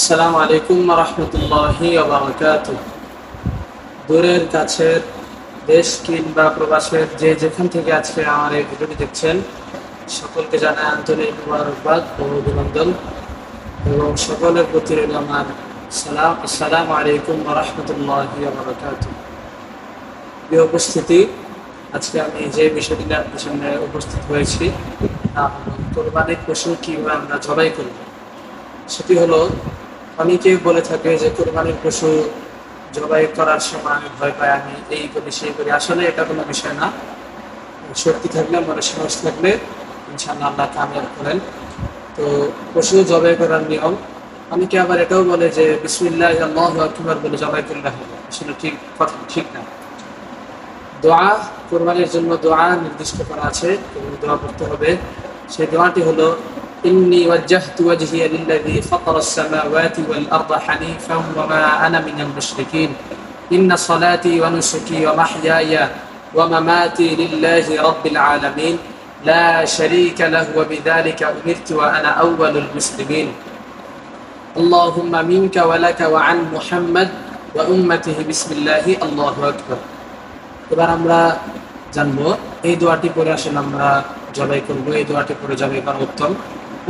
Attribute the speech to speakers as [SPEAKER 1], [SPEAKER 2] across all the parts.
[SPEAKER 1] আসসালামু আলাইকুম ওয়া রাহমাতুল্লাহি ওয়া বারাকাতুহু। দূরের কাছের দেশ কিংবা প্রবাসের যে যেখান থেকে আজকে আমার এই ভিডিওটি দেখছেন, সকলকে জানাই আন্তরিক মোবারকবাদ ও অভিনন্দন এবং সকলের প্রতি রইল আমার সালাম। আসসালামু আলাইকুম ওয়া রাহমাতুল্লাহি ওয়া বারাকাতুহু। প্রিয় উপস্থিতি, আজকে আমি যে বিষয়টি নিয়ে আপনার সামনে উপস্থিত হয়েছি তা হলো কোরবানির পশু কিভাবে আমরা জবাই করব। সেটি হলো, অনেকে বলে থাকে যে কোরবানির পশু জবাই করার সময় আমি ভয় পাই, আমি এই করি সেই করি। আসলে এটা কোনো বিষয় না। শক্তি থাকলে, মনে সাহস থাকলে ইনশাআল্লাহ আল্লাহ কামিয়াব করেন। তো পশু জবাই করার নিয়ম, অনেকে আবার এটাও বলে যে বিসমিল্লাহ আল্লাহু আকবার বলে জবাই করলে হবে। আসলে ঠিক না। দোয়া, কোরবানির জন্য দোয়া নির্দিষ্ট করা আছে এবং দোয়া করতে হবে। সেই দোয়াটি হলো, إني وجهت وجهي للذي فطر السماوات والأرض حنيفا وما أنا من المشركين إن صلاتي ونسكي ومحياي ومماتي لله رب العالمين لا شريك له وبذلك أمرت وأنا أول المسلمين اللهم منك ولك وعن محمد وأمته بسم الله الله أكبر। এবার আমরা জানবো এই দোয়াটি পড়ে আসলে আমরা জবাই করবো। এই দোয়াটি পড়ে জবাই করা উত্তম।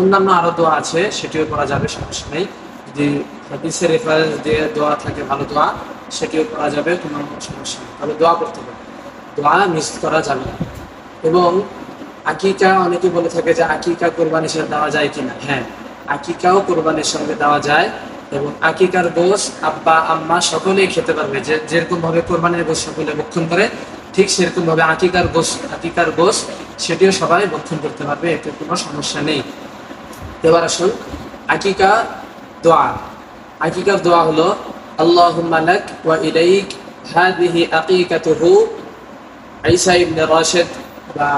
[SPEAKER 1] অন্যান্য আরো দোয়া আছে, সেটিও করা যাবে, সমস্যা নেই। যদি হাদিসের রেফারেন্স দিয়ে দোয়া থাকে, ভালো দোয়া, সেটিও করা যাবে, কোনো সমস্যা নেই। তবে দোয়া করতে হবে, দোয়া মিস করা যাবে না। এবং আকিকা, অনেকে বলে থাকে যে আকিকা কোরবানির সাথে দেওয়া যায় কিনা। হ্যাঁ, আকিকাও কোরবানির সঙ্গে দেওয়া যায় এবং আকিকার গোশ আব্বা আম্মা সকলেই খেতে পারবে। যেরকম ভাবে কোরবানির গোশ সকলে ভক্ষণ করে, ঠিক সেরকম ভাবে আকিকার গোশ সেটিও সবাই ভক্ষণ করতে পারবে, এতে কোনো সমস্যা নেই। এবার আসুন আকিকা দোয়া। আকিকার দোয়া হলো, আল্লাহুম্মা লাক ওয়া ইলাইক হাযিহি আকিকাতুহু ঈসা ইবনে রাশিদ বা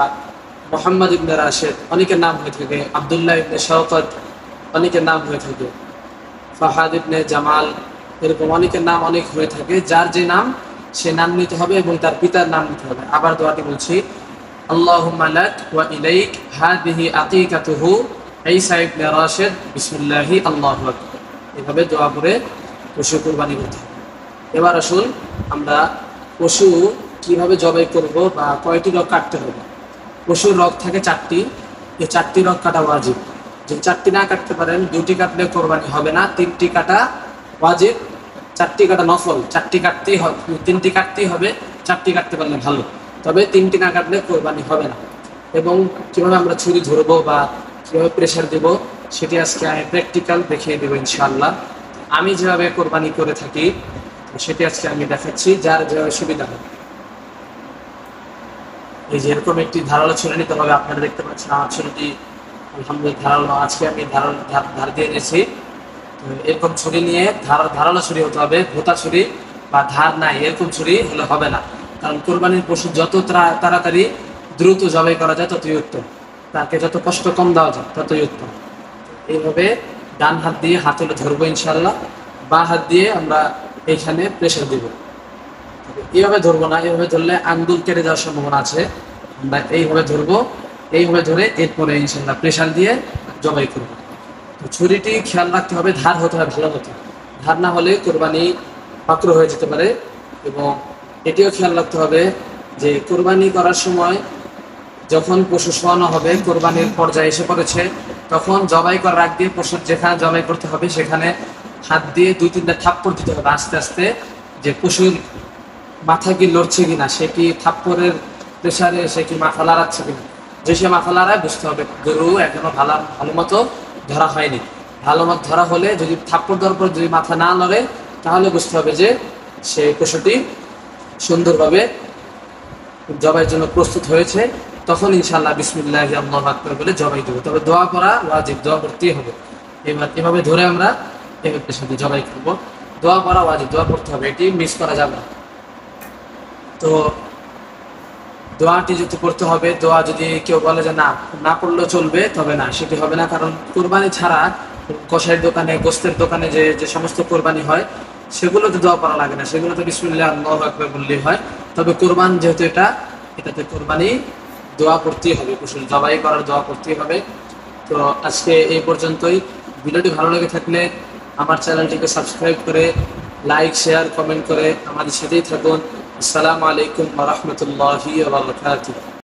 [SPEAKER 1] মুহাম্মদ ইবনে রাশিদ, অনেকের নাম হয়ে থাকে, আব্দুল্লাহ ইবনে শওকত, অনেকের নাম হয়ে থাকে, ফাহাদ ইবনে জামাল, এরকম অনেকের নাম অনেক হয়ে থাকে। যার যে নাম, সে নাম নিতে হবে এবং তার পিতার নাম নিতে হবে। আবার দোয়াটি বলছি, আল্লাহুম্মা লাক ওয়া ইলাইক হাযিহি আকিকাতুহু ঈসা ইবনে রাশিদ বিসমিল্লাহি আল্লাহু আকবার। এভাবে দোয়া করে পশু কুরবানি করতে হবে। এবার আসুন আমরা পশু কিভাবে জবাই করব বা কয়টি রগ কাটতে হবে। পশুর রগ থাকে 4টি, এই 4টি রগ কাটা ওয়াজিব। যদি 4টি না কাটতে পারেন, 2টি কাটলে কোরবানি হবে না, 3টি কাটা ওয়াজিব, 4টি কাটা নফল। 4টি কাটতেই হবে, 3টি কাটতেই হবে, 4টি কাটতে পারলে ভালো, তবে 3টি না কাটলে কোরবানি হবে না। এবং কিভাবে আমরা ছুরি ধরবো বা কিভাবে প্রেশার দেব, সেটি আজকে আমি প্র্যাকটিক্যাল দেখিয়ে দেবো ইনশাআল্লাহ। আমি যেভাবে কোরবানি করে থাকি সেটি আজকে আমি দেখাচ্ছি, যার যেভাবে সুবিধা হবে। এই যে এরকম একটি ধারালো ছুরি নিতে হবে। আপনারা দেখতে পাচ্ছেন আমার ছুরিটি আলহামদুলিল্লাহ ধারালো, আজকে আমি ধার দিয়ে নিয়েছি। তো এরকম ছুরি নিয়ে ধারালো ছুরি হতে হবে, ভোতা ছুরি বা ধার নাই এরকম ছুরি হলে হবে না। কারণ কোরবানির পশু যত তাড়াতাড়ি দ্রুত জবাই করা যায় ততই উত্তম, তাকে যত কষ্ট কম দেওয়া যায় ততই উত্তম। এইভাবে ডান হাত দিয়ে হাতলে ধরবো ইনশাআল্লাহ, বা হাত দিয়ে আমরা এইখানে প্রেশার দিব। এইভাবে ধরবো না, এইভাবে ধরলে আঙ্গুল কেটে যাওয়ার সম্ভাবনা আছে। আমরা এইভাবে ধরবো, এইভাবে ধরে এরপরে ইনশাআল্লাহ প্রেশার দিয়ে জবাই করবো। তো ছুরিটি খেয়াল রাখতে হবে, ধার হতে হবে ভালো মতো, ধার না হলে কোরবানি পাকড় হয়ে যেতে পারে। এবং এটিও খেয়াল রাখতে হবে যে কোরবানি করার সময় যখন পশু শোয়ানো হবে, কোরবানির পর্যায়ে এসে পড়েছে, তখন জবাই করার আগ দিয়ে পশুর যেখানে জবাই করতে হবে সেখানে হাত দিয়ে 2-3টা থাপ্পড় দিতে হবে আস্তে আস্তে, যে পশুর মাথা কি লড়ছে কিনা, সে কি থাপ্পড়ের প্রেসারে সে কি মাথা লাড়াচ্ছে কিনা। যে সে মাথা লাড়ায় বুঝতে হবে গরু এখনো ভালো মতো ধরা হয়নি। ভালো মতো ধরা হলে, যদি থাপ্পড় দেওয়ার পর যদি মাথা না লড়ে, তাহলে বুঝতে হবে যে সেই পশুটি সুন্দরভাবে জবাইয়ের জন্য প্রস্তুত হয়েছে। তখন ইনশাআল্লাহ বিসমিল্লাহি আল্লাহু আকবার বলে জবাই দেবো। তবে দোয়া করা ওয়াজিব, দোয়া করতেই হবে। এভাবে ধরে আমরা এভাবে সাথে জবাই করবো। দোয়া করা ওয়াজিব, দোয়া করতে হবে, এটি মিস করা যাবে না। তো দোয়াটি যদি করতে হবে, দোয়া যদি কেউ বলে যে না করলেও চলবে, তবে না, সেটি হবে না। কারণ কোরবানি ছাড়া কসাইয়ের দোকানে, গোস্তের দোকানে যে সমস্ত কোরবানি হয়, সেগুলোতে দোয়া করা লাগে না, সেগুলোতে বিসমিল্লাহ আল্লাহু আকবার বললেই হয়। তবে কোরবান যেহেতু এটাতে কোরবানি দোয়া করতেই হবে, পশুর জবাই করার দোয়া করতেই হবে। তো আজকে এই পর্যন্তই। ভিডিওটি ভালো লেগে থাকলে আমার চ্যানেলটিকে সাবস্ক্রাইব করে লাইক, শেয়ার, কমেন্ট করে আমাদের সাথেই থাকুন। আসসালামু আলাইকুম ওয়া রাহমাতুল্লাহি ওয়া বারাকাতুহু।